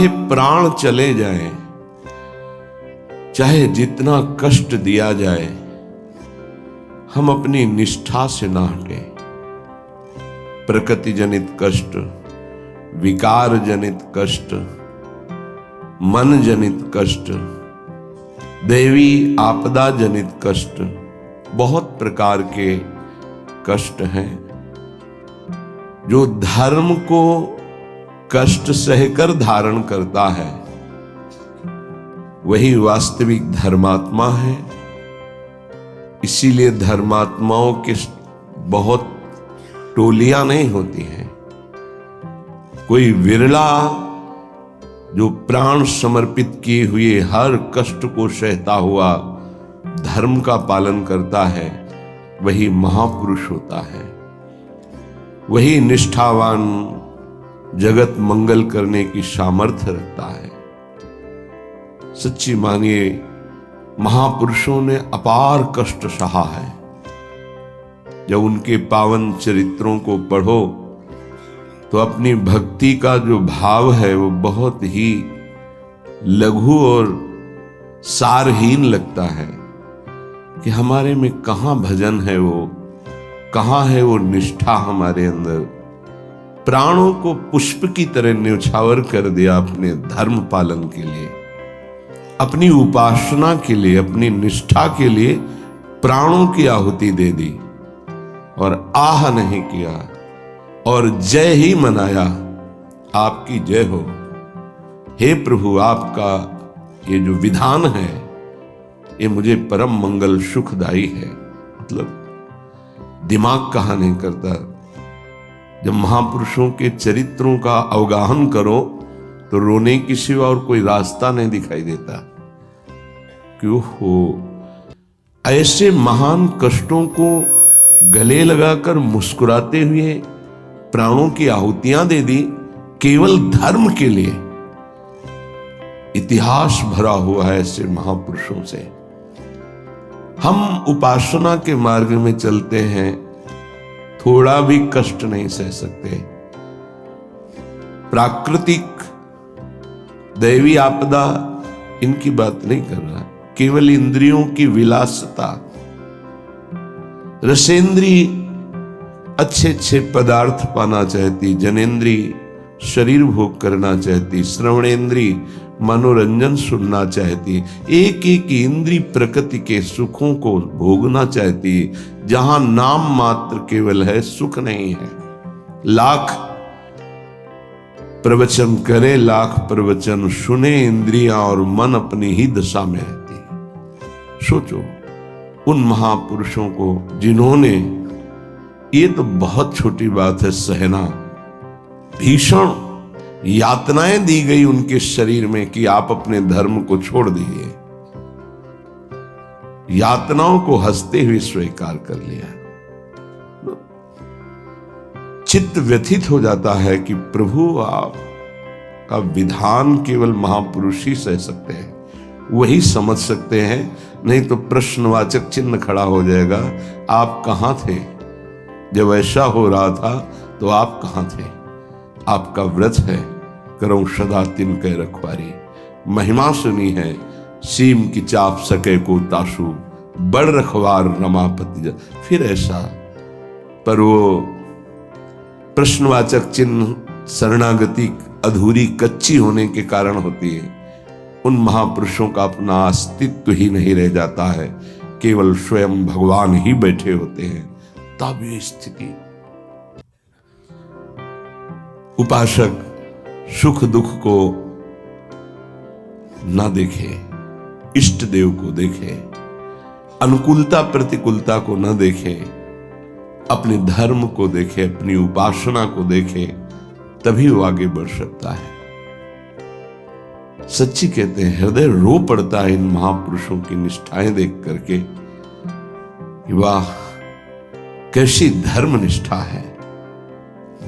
चाहे प्राण चले जाएं, चाहे जितना कष्ट दिया जाए, हम अपनी निष्ठा से ना हटे। प्रकृति जनित कष्ट, विकार जनित कष्ट, मन जनित कष्ट, दैवी आपदा जनित कष्ट, बहुत प्रकार के कष्ट हैं। जो धर्म को कष्ट सहकर धारण करता है वही वास्तविक धर्मात्मा है। इसीलिए धर्मात्माओं के बहुत टोलियां नहीं होती हैं। कोई विरला जो प्राण समर्पित किए हुए हर कष्ट को सहता हुआ धर्म का पालन करता है, वही महापुरुष होता है। वही निष्ठावान जगत मंगल करने की सामर्थ्य रखता है। सच्ची मानिए, महापुरुषों ने अपार कष्ट सहा है। जब उनके पावन चरित्रों को पढ़ो तो अपनी भक्ति का जो भाव है वो बहुत ही लघु और सारहीन लगता है कि हमारे में कहां भजन है, वो कहां है वो निष्ठा हमारे अंदर। प्राणों को पुष्प की तरह न्यौछावर कर दिया अपने धर्म पालन के लिए, अपनी उपासना के लिए, अपनी निष्ठा के लिए प्राणों की आहुति दे दी और आह नहीं किया और जय ही मनाया। आपकी जय हो हे प्रभु, आपका ये जो विधान है ये मुझे परम मंगल सुखदायी है। मतलब दिमाग कहा नहीं करता। जब महापुरुषों के चरित्रों का अवगाहन करो तो रोने की सिवा और कोई रास्ता नहीं दिखाई देता। क्यों हो ऐसे महान कष्टों को गले लगाकर मुस्कुराते हुए प्राणों की आहुतियां दे दी केवल धर्म के लिए। इतिहास भरा हुआ है ऐसे महापुरुषों से। हम उपासना के मार्ग में चलते हैं, थोड़ा भी कष्ट नहीं सह सकते। प्राकृतिक दैवी आपदा इनकी बात नहीं कर रहा, केवल इंद्रियों की विलासता। रसेंद्री अच्छे अच्छे पदार्थ पाना चाहती, जनेन्द्री शरीर भोग करना चाहती, श्रवणेन्द्री मनोरंजन सुनना चाहती, एक एक इंद्री प्रकृति के सुखों को भोगना चाहती। जहां नाम मात्र केवल है, सुख नहीं है। लाख प्रवचन करे, लाख प्रवचन सुने, इंद्रियां और मन अपनी ही दशा में रहती। सोचो उन महापुरुषों को जिन्होंने, ये तो बहुत छोटी बात है सहना, भीषण यातनाएं दी गई उनके शरीर में कि आप अपने धर्म को छोड़ दीजिए। यातनाओं को हंसते हुए स्वीकार कर लिया। चित्त व्यथित हो जाता है कि प्रभु आपका विधान केवल महापुरुष ही सह सकते हैं, वही समझ सकते हैं, नहीं तो प्रश्नवाचक चिन्ह खड़ा हो जाएगा। आप कहां थे जब ऐसा हो रहा था? तो आप कहां थे? आपका व्रत है, करो सदा तिनके रखवारी। महिमा सुनी है, सीम की चाप सके को ताशु, बड़ रखवार रमापति। फिर ऐसा, पर वो प्रश्नवाचक चिन्ह शरणागति अधूरी कच्ची होने के कारण होती है। उन महापुरुषों का अपना अस्तित्व ही नहीं रह जाता है, केवल स्वयं भगवान ही बैठे होते हैं। तब ये स्थिति, उपासक सुख दुख को ना देखे, इष्ट देव को देखे, अनुकूलता प्रतिकूलता को न देखे, अपने धर्म को देखे, अपनी उपासना को देखे, तभी वो आगे बढ़ सकता है। सच्ची कहते हैं, हृदय रो पड़ता है इन महापुरुषों की निष्ठाएं देख करके कि वाह कैसी धर्म निष्ठा है।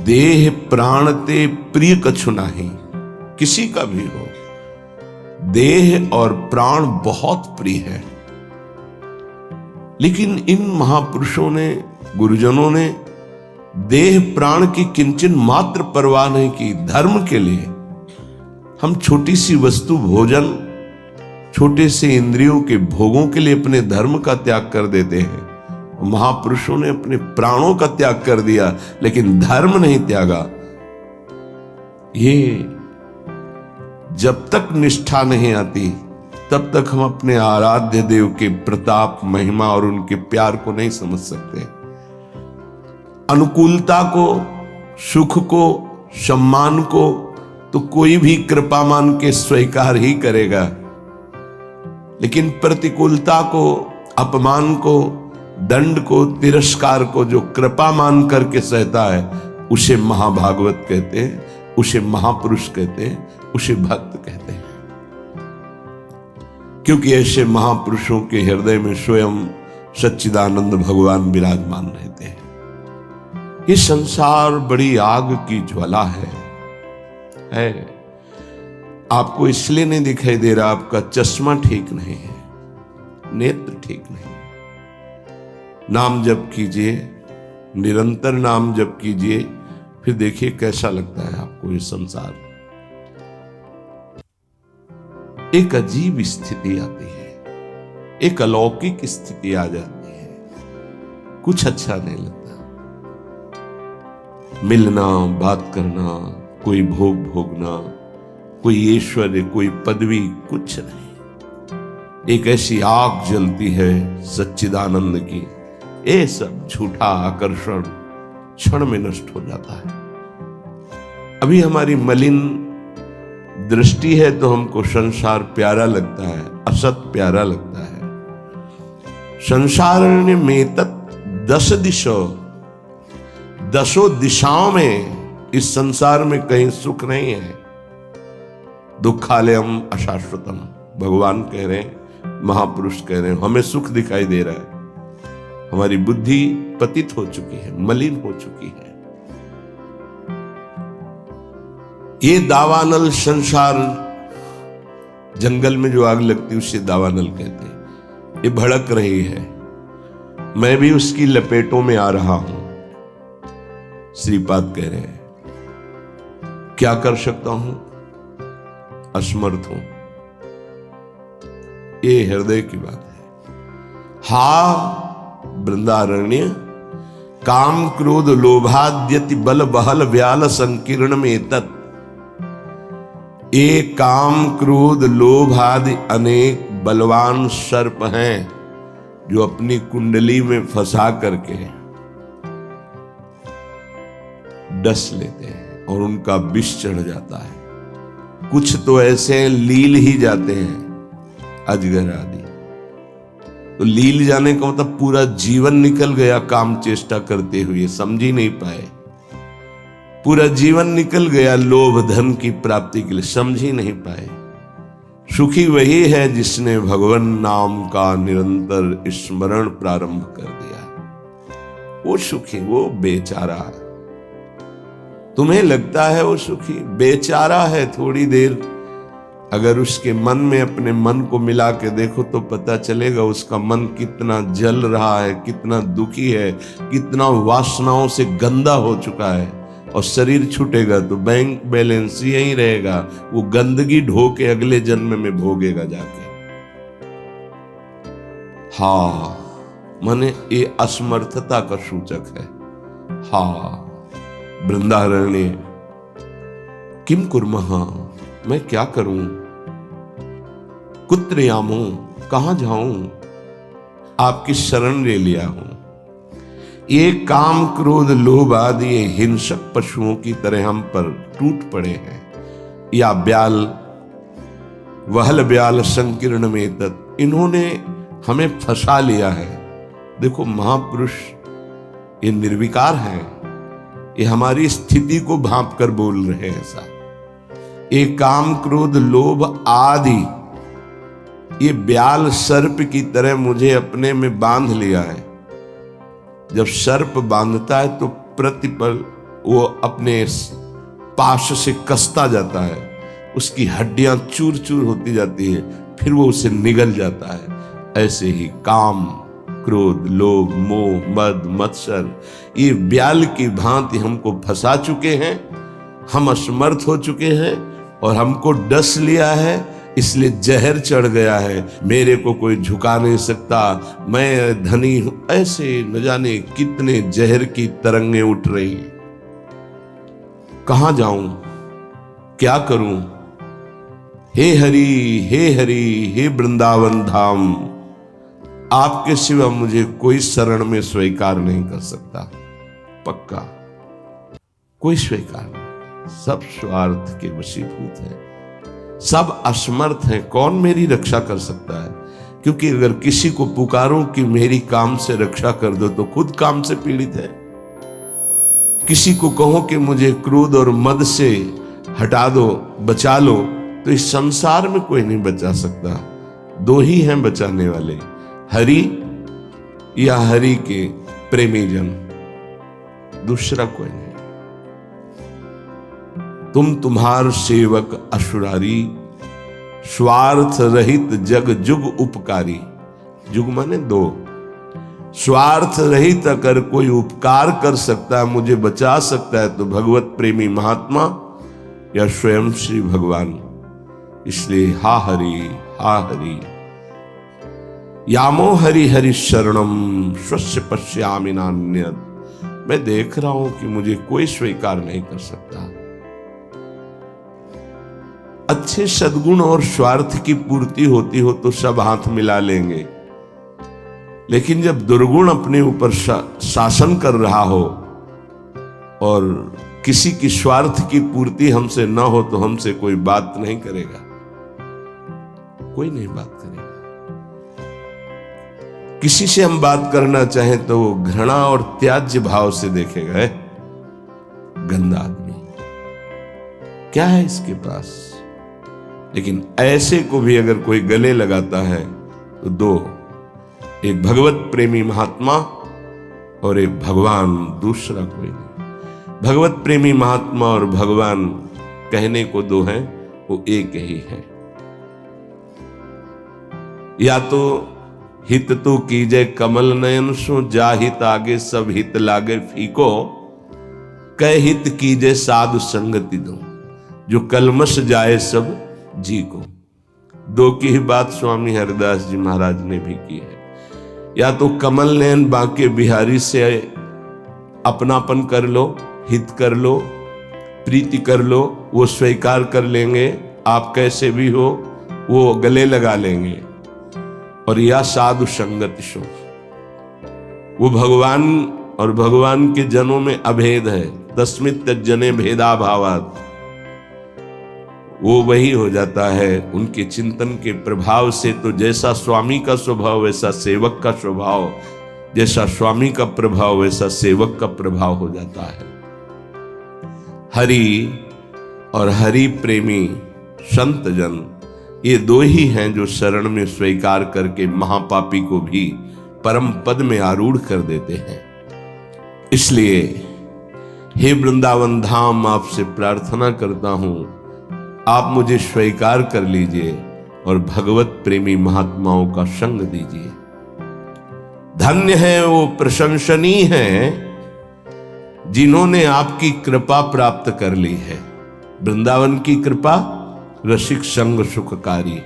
देह प्राण ते प्रिय कछु नाही, किसी का भी हो, देह और प्राण बहुत प्रिय है। लेकिन इन महापुरुषों ने, गुरुजनों ने देह प्राण की किंचन मात्र परवाह नहीं की। धर्म के लिए हम छोटी सी वस्तु भोजन, छोटे से इंद्रियों के भोगों के लिए अपने धर्म का त्याग कर देते हैं। महापुरुषों ने अपने प्राणों का त्याग कर दिया, लेकिन धर्म नहीं त्यागा। ये जब तक निष्ठा नहीं आती, तब तक हम अपने आराध्य देव के प्रताप, महिमा और उनके प्यार को नहीं समझ सकते। अनुकूलता को, सुख को, सम्मान को तो कोई भी कृपा मान के स्वीकार ही करेगा, लेकिन प्रतिकूलता को, अपमान को, दंड को, तिरस्कार को जो कृपा मान करके सहता है, उसे महाभागवत कहते हैं, उसे महापुरुष कहते हैं, उसे भक्त कहते हैं। क्योंकि ऐसे महापुरुषों के हृदय में स्वयं सच्चिदानंद भगवान विराजमान रहते हैं। ये संसार बड़ी आग की ज्वाला है। आपको इसलिए नहीं दिखाई दे रहा, आपका चश्मा ठीक नहीं है, नेत्र ठीक नहीं। नाम जप कीजिए, निरंतर नाम जप कीजिए, फिर देखिए कैसा लगता है आपको ये संसार। एक अजीब स्थिति आती है, एक अलौकिक स्थिति आ जाती है, कुछ अच्छा नहीं लगता। मिलना, बात करना, कोई भोग भोगना, कोई ऐश्वर्य, कोई पदवी, कुछ नहीं। एक ऐसी आग जलती है सच्चिदानंद की, ये सब झूठा आकर्षण क्षण में नष्ट हो जाता है। अभी हमारी मलिन दृष्टि है तो हमको संसार प्यारा लगता है, असत प्यारा लगता है। संसार में तत् 10 दिशो, 10 दिशाओं में इस संसार में कहीं सुख नहीं है। दुखालयम अशाश्वतम, भगवान कह रहे हैं, महापुरुष कह रहे हैं, हमें सुख दिखाई दे रहा है। हमारी बुद्धि पतित हो चुकी है, मलिन हो चुकी है। ये दावानल संसार, जंगल में जो आग लगती है उसे दावानल कहते हैं। ये भड़क रही है, मैं भी उसकी लपेटों में आ रहा हूं। श्रीपाद कह रहे हैं, क्या कर सकता हूं, असमर्थ हूं। ये हृदय की बात है। हा वृंदारण्य काम क्रोध लोभाद्यति बल बहल व्याल संकीर्ण में तत्। एक काम क्रोध लोभ आदि अनेक बलवान सर्प हैं जो अपनी कुंडली में फंसा करके डस लेते हैं और उनका विष चढ़ जाता है। कुछ तो ऐसे लील ही जाते हैं, अजगर आदि। तो लील जाने का मतलब पूरा जीवन निकल गया काम चेष्टा करते हुए, समझ ही नहीं पाए। पूरा जीवन निकल गया लोभ धन की प्राप्ति के लिए, समझ ही नहीं पाए। सुखी वही है जिसने भगवान नाम का निरंतर स्मरण प्रारंभ कर दिया। वो सुखी, वो बेचारा। तुम्हें लगता है वो सुखी, बेचारा है। थोड़ी देर अगर उसके मन में अपने मन को मिला के देखो तो पता चलेगा उसका मन कितना जल रहा है, कितना दुखी है, कितना वासनाओं से गंदा हो चुका है। और शरीर छूटेगा तो बैंक बैलेंस यही रहेगा, वो गंदगी ढो के अगले जन्म में भोगेगा जाके। हाँ, माने ये असमर्थता का सूचक है। हाँ वृंदारण्य किम कुर्मः, मैं क्या करूं, कुत्र यामो, कहां जाऊं, आपकी शरण ले लिया हूं। ये काम क्रोध लोभ आदि ये हिंसक पशुओं की तरह हम पर टूट पड़े हैं। या ब्याल, वहल ब्याल संकीर्ण में तत्, इन्होंने हमें फंसा लिया है। देखो महापुरुष ये निर्विकार हैं, ये हमारी स्थिति को भांप कर बोल रहे हैं। ऐसा ये काम क्रोध लोभ आदि ये ब्याल सर्प की तरह मुझे अपने में बांध लिया है। जब सर्प बांधता है तो प्रतिपल वो अपने पाश से कसता जाता है, उसकी हड्डियां चूर चूर होती जाती है, फिर वो उसे निगल जाता है। ऐसे ही काम क्रोध लोभ मोह मद मत्सर ये ब्याल की भांति हमको फंसा चुके हैं। हम असमर्थ हो चुके हैं, और हमको डस लिया है, इसलिए जहर चढ़ गया है, मेरे को कोई झुका नहीं सकता, मैं धनी हूं। ऐसे न जाने कितने जहर की तरंगें उठ रही। कहां जाऊं, क्या करूं? हे हरि, हे हरि, हे वृंदावन धाम, आपके सिवा मुझे कोई शरण में स्वीकार नहीं कर सकता। पक्का कोई स्वीकार नहीं। सब स्वार्थ के वशीभूत हैं, सब असमर्थ हैं। कौन मेरी रक्षा कर सकता है? क्योंकि अगर किसी को पुकारूं कि मेरी काम से रक्षा कर दो तो खुद काम से पीड़ित है। किसी को कहो कि मुझे क्रोध और मद से हटा दो, बचा लो, तो इस संसार में कोई नहीं बचा सकता। दो ही हैं बचाने वाले, हरि या हरि के प्रेमी जन, दूसरा कोई नहीं। तुम तुम्हार सेवक असुरारी, स्वार्थ रहित जग जुग उपकारी। जुग माने दो। स्वार्थ रहित अगर कोई उपकार कर सकता है, मुझे बचा सकता है, तो भगवत प्रेमी महात्मा या स्वयं श्री भगवान। इसलिए हा हरि, हा हरि, यामो हरि हरि शरणम स्वस्य पश्यामि नान्यत्। मैं देख रहा हूं कि मुझे कोई स्वीकार नहीं कर सकता। अच्छे सद्गुण और स्वार्थ की पूर्ति होती हो तो सब हाथ मिला लेंगे, लेकिन जब दुर्गुण अपने ऊपर शासन कर रहा हो और किसी की स्वार्थ की पूर्ति हमसे न हो तो हमसे कोई बात नहीं करेगा, कोई नहीं बात करेगा। किसी से हम बात करना चाहें तो वो घृणा और त्याज्य भाव से देखेगा, है गंदा आदमी, क्या है इसके पास। लेकिन ऐसे को भी अगर कोई गले लगाता है तो दो, एक भगवत प्रेमी महात्मा और एक भगवान, दूसरा कोई नहीं। भगवत प्रेमी महात्मा और भगवान कहने को दो हैं, वो एक ही है। या तो हित तो कीजय कमल नयन सो, जा हित आगे सब हित लागे फीको, कह हित कीजय साधु संगति दो, जो कलमश जाए सब जी को। दो की ही बात स्वामी हरिदास जी महाराज ने भी की है। या तो कमल नयन बांके बिहारी से अपनापन कर लो, हित कर लो, प्रीति कर लो, वो स्वीकार कर लेंगे, आप कैसे भी हो वो गले लगा लेंगे। और या साधु संगति सो, वो भगवान और भगवान के जनों में अभेद है। तस्मित् जने भेदा भावात, वो वही हो जाता है उनके चिंतन के प्रभाव से। तो जैसा स्वामी का स्वभाव वैसा सेवक का स्वभाव, जैसा स्वामी का प्रभाव वैसा सेवक का प्रभाव हो जाता है। हरि और हरि प्रेमी संत जन, ये दो ही हैं जो शरण में स्वीकार करके महापापी को भी परम पद में आरूढ़ कर देते हैं। इसलिए हे वृंदावन धाम, आपसे प्रार्थना करता हूं, आप मुझे स्वीकार कर लीजिए और भगवत प्रेमी महात्माओं का संग दीजिए। धन्य है वो प्रशंसनीय हैं जिन्होंने आपकी कृपा प्राप्त कर ली है। वृंदावन की कृपा रसिक संग सुखकारी,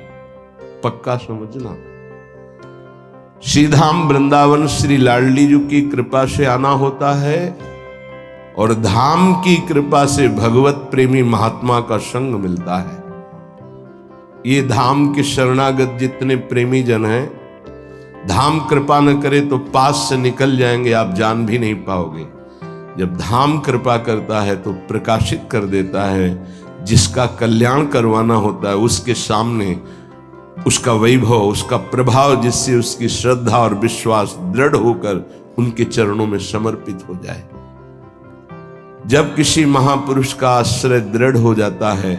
पक्का समझना। सीधाम वृंदावन श्री लाडली जी की कृपा से आना होता है और धाम की कृपा से भगवत प्रेमी महात्मा का संग मिलता है। ये धाम के शरणागत जितने प्रेमी जन हैं, धाम कृपा न करे तो पास से निकल जाएंगे, आप जान भी नहीं पाओगे। जब धाम कृपा करता है तो प्रकाशित कर देता है। जिसका कल्याण करवाना होता है उसके सामने उसका वैभव, उसका प्रभाव, जिससे उसकी श्रद्धा और विश्वास दृढ़ होकर उनके चरणों में समर्पित हो जाए। जब किसी महापुरुष का आश्रय दृढ़ हो जाता है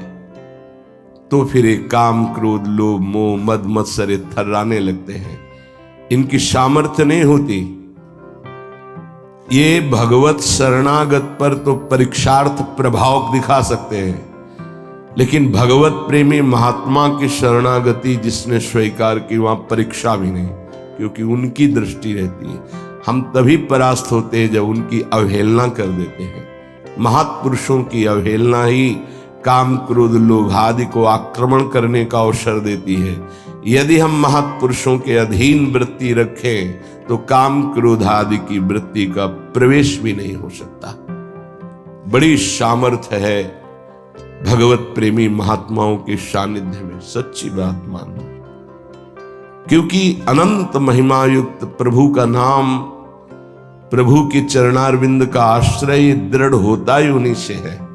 तो फिर एक काम क्रोध लोभ मोह मद मत्सर थर्राने लगते हैं। इनकी सामर्थ्य नहीं होती। ये भगवत शरणागत पर तो परीक्षार्थ प्रभाव दिखा सकते हैं, लेकिन भगवत प्रेमी महात्मा की शरणागति जिसने स्वीकार की वहां परीक्षा भी नहीं, क्योंकि उनकी दृष्टि रहती है। हम तभी परास्त होते हैं जब उनकी अवहेलना कर देते हैं। महापुरुषों की अवहेलना ही काम क्रोध लोभ आदि को आक्रमण करने का अवसर देती है। यदि हम महापुरुषों के अधीन वृत्ति रखें तो काम क्रोध आदि की वृत्ति का प्रवेश भी नहीं हो सकता। बड़ी सामर्थ्य है भगवत प्रेमी महात्माओं के सानिध्य में, सच्ची बात मानो। क्योंकि अनंत महिमा युक्त प्रभु का नाम, प्रभु के चरणारविंद का आश्रय दृढ़ होता ही उन्हीं से है।